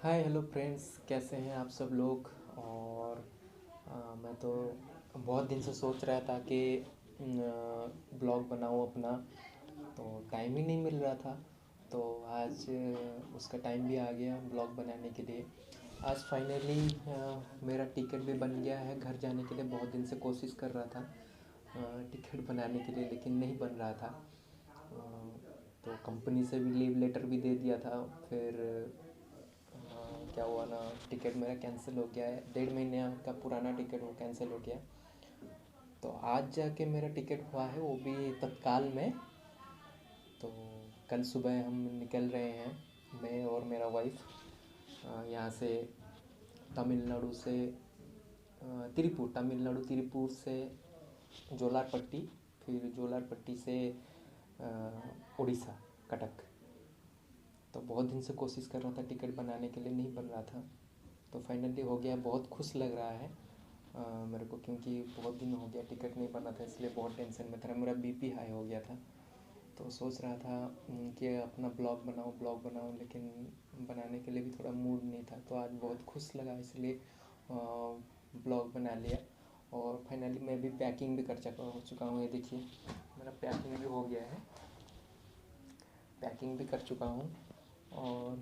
Hi hello friends, कैसे हैं आप सब लोग। और मैं तो बहुत दिन से सोच रहा था कि ब्लॉग बनाऊं अपना, तो टाइम ही नहीं मिल रहा था। तो आज उसका टाइम भी आ गया ब्लॉग बनाने के लिए। आज फाइनली मेरा टिकट भी बन गया है घर जाने के लिए। बहुत दिन से कोशिश कर रहा था टिकट बनाने के लिए, लेकिन नहीं बन रहा था। तो कंपनी से भी लीव लेटर भी दे दिया था। फिर क्या हुआ ना, टिकट मेरा कैंसिल हो गया है। 1.5 महीने का पुराना टिकट वो कैंसिल हो गया। तो आज जाके मेरा टिकट हुआ है, वो भी तत्काल में। तो कल सुबह हम निकल रहे हैं, मैं और मेरा वाइफ, यहाँ से तमिलनाडु से तमिलनाडु तिरुपुर से जोलारपट्टी, फिर जोलारपट्टी से उड़ीसा कटक। तो बहुत दिन से कोशिश कर रहा था टिकट बनाने के लिए, नहीं बन रहा था। तो फाइनली हो गया। बहुत खुश लग रहा है मेरे को, क्योंकि बहुत दिन हो गया टिकट नहीं बना था, इसलिए बहुत टेंशन में था। मेरा बीपी हाई हो गया था। तो सोच रहा था कि अपना ब्लॉग बनाऊं, लेकिन बनाने के लिए भी थोड़ा मूड नहीं था। तो आज बहुत खुश लगा, इसलिए ब्लॉग बना लिया। और फाइनली मैं भी पैकिंग भी कर चुका हूँ। ये देखिए, मेरा पैकिंग भी हो गया है, पैकिंग भी कर चुका हूँ। और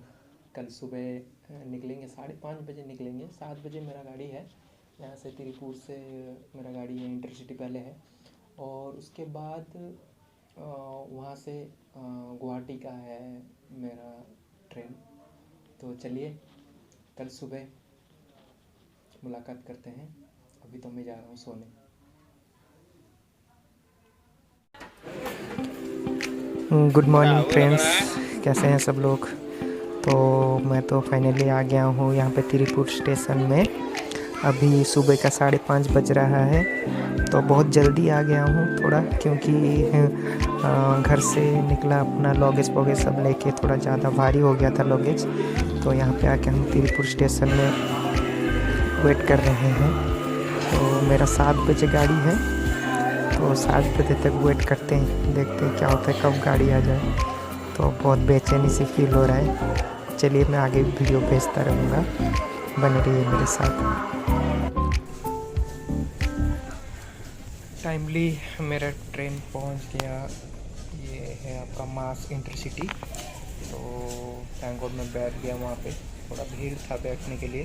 कल सुबह निकलेंगे, 5:30 बजे निकलेंगे। 7 बजे मेरा गाड़ी है, यहाँ से तिरुपुर से मेरा गाड़ी है, इंटरसिटी पहले है। और उसके बाद वहाँ से गुवाहाटी का है मेरा ट्रेन। तो चलिए कल सुबह मुलाकात करते हैं। अभी तो मैं जा रहा हूँ सोने। गुड मॉर्निंग फ्रेंड्स, कैसे हैं सब लोग। तो मैं तो फाइनली आ गया हूँ यहाँ पे तिरुपुर स्टेशन में। अभी सुबह का 5:30 बज रहा है। तो बहुत जल्दी आ गया हूँ थोड़ा, क्योंकि घर से निकला अपना लगेज वगैरह सब लेके, थोड़ा ज़्यादा भारी हो गया था लगेज। तो यहाँ पे आके हम तिरुपुर स्टेशन में वेट कर रहे हैं। तो मेरा 7 बजे गाड़ी है, तो 7 बजे तक वेट करते हैं, देखते हैं क्या होता है, कब गाड़ी आ जाए। तो बहुत बेचैनी सी फील हो रहा है। चलिए मैं आगे वीडियो भेजता रहूँगा, बने रहिए मेरे साथ। टाइमली मेरा ट्रेन पहुंच गया। ये है आपका मास इंटरसिटी। तो थैंक गॉड मैं बैठ गया वहाँ पे। थोड़ा भीड़ था बैठने के लिए,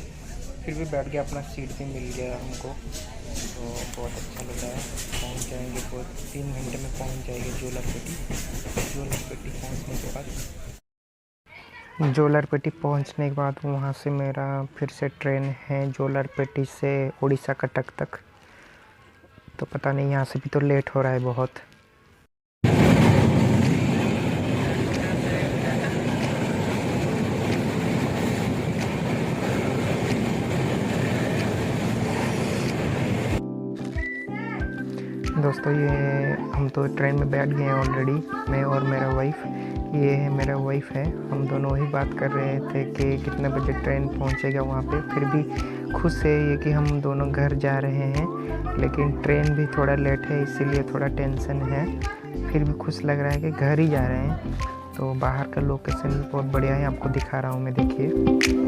फिर भी बैठ गया, अपना सीट भी मिल गया हमको। तो बहुत अच्छा लग रहा है। पहुँच जाएंगे, बहुत 3 घंटे में पहुँच जाएंगे जोलारपेटी पहुँचने के बाद। जोलारपेटी पहुँचने के बाद वहाँ से मेरा फिर से ट्रेन है जोलारपेटी से उड़ीसा कटक तक। तो पता नहीं, यहाँ से भी तो लेट हो रहा है बहुत। दोस्तों, ये हम तो ट्रेन में बैठ गए हैं ऑलरेडी, मैं और मेरा वाइफ। ये है मेरा वाइफ है, हम दोनों ही बात कर रहे थे कि कितने बजे ट्रेन पहुंचेगा वहाँ पे। फिर भी खुश है ये कि हम दोनों घर जा रहे हैं, लेकिन ट्रेन भी थोड़ा लेट है, इसीलिए थोड़ा टेंशन है। फिर भी खुश लग रहा है कि घर ही जा रहे हैं। तो बाहर का लोकेशन भी बहुत बढ़िया है, आपको दिखा रहा हूँ मैं, देखिए।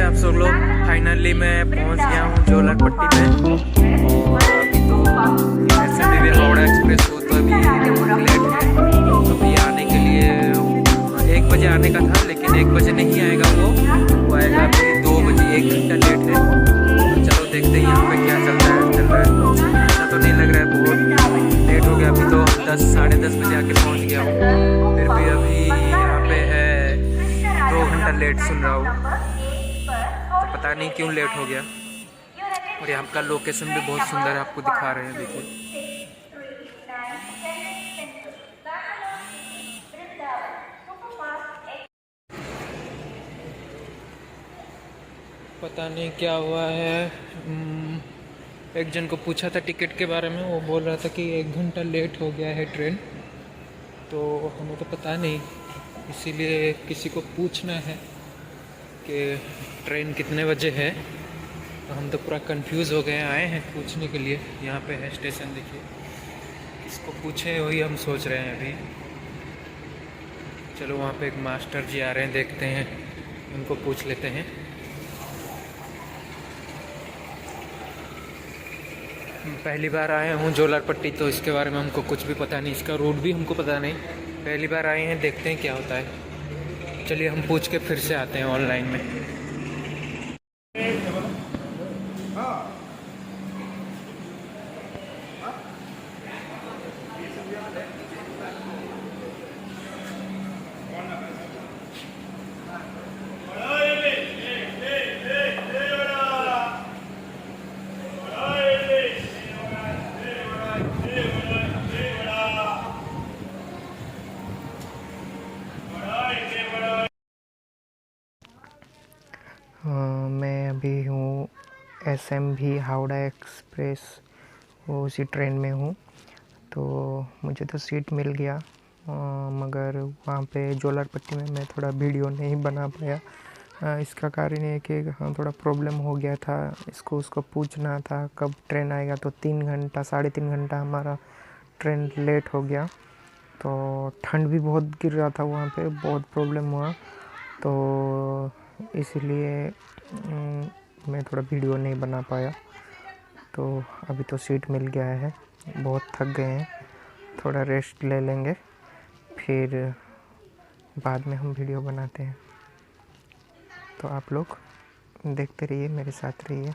आप सब लोग, फाइनली मैं पहुंच गया हूं जोलारपट्टी में। और अभी तो ऐसे भी हावड़ा एक्सप्रेस हो, तो अभी लेट है। अभी आने के लिए 1 बजे आने का था, लेकिन 1 बजे नहीं आएगा वो आएगा अभी 2 बजे, 1 घंटा लेट है। तो चलो देखते हैं यहाँ पे क्या चल रहा है। ऐसा तो नहीं लग रहा है बहुत लेट हो गया। अभी तो 10 साढ़े 10 बजे आके पहुँच गया हूँ। फिर भी अभी यहाँ पे है 2 घंटा लेट सुन रहा हूँ, तो पता नहीं क्यों लेट हो गया। और यहाँ का लोकेशन भी बहुत सुंदर है, आपको दिखा रहे हैं, देखिए। पता नहीं क्या हुआ है। एक जन को पूछा था टिकट के बारे में, वो बोल रहा था कि 1 घंटा लेट हो गया है ट्रेन, तो हमें तो पता नहीं, इसीलिए किसी को पूछना है कि ट्रेन कितने बजे है। तो हम तो पूरा कंफ्यूज हो गए, आए हैं पूछने के लिए। यहाँ पे है स्टेशन, देखिए, किसको पूछे वही हम सोच रहे हैं अभी। चलो, वहाँ पे एक मास्टर जी आ रहे हैं, देखते हैं, उनको पूछ लेते हैं। पहली बार आए हूँ जोलारपट्टी, तो इसके बारे में हमको कुछ भी पता नहीं, इसका रूट भी हमको पता नहीं। पहली बार आए हैं, देखते हैं क्या होता है। चलिए हम पूछ के फिर से आते हैं ऑनलाइन में। मैं अभी हूँ SMV हावड़ा एक्सप्रेस, वो उसी ट्रेन में हूँ। तो मुझे तो सीट मिल गया, मगर वहाँ पे जोलारपट्टी में मैं थोड़ा वीडियो नहीं बना पाया। इसका कारण ये कि हाँ, थोड़ा प्रॉब्लम हो गया था। उसको पूछना था कब ट्रेन आएगा, तो 3.5 घंटा हमारा ट्रेन लेट हो गया। तो ठंड भी बहुत गिर रहा था वहाँ पे, बहुत प्रॉब्लम हुआ। तो इसीलिए मैं थोड़ा वीडियो नहीं बना पाया। तो अभी तो सीट मिल गया है, बहुत थक गए हैं, थोड़ा रेस्ट ले लेंगे, फिर बाद में हम वीडियो बनाते हैं। तो आप लोग देखते रहिए, मेरे साथ रहिए।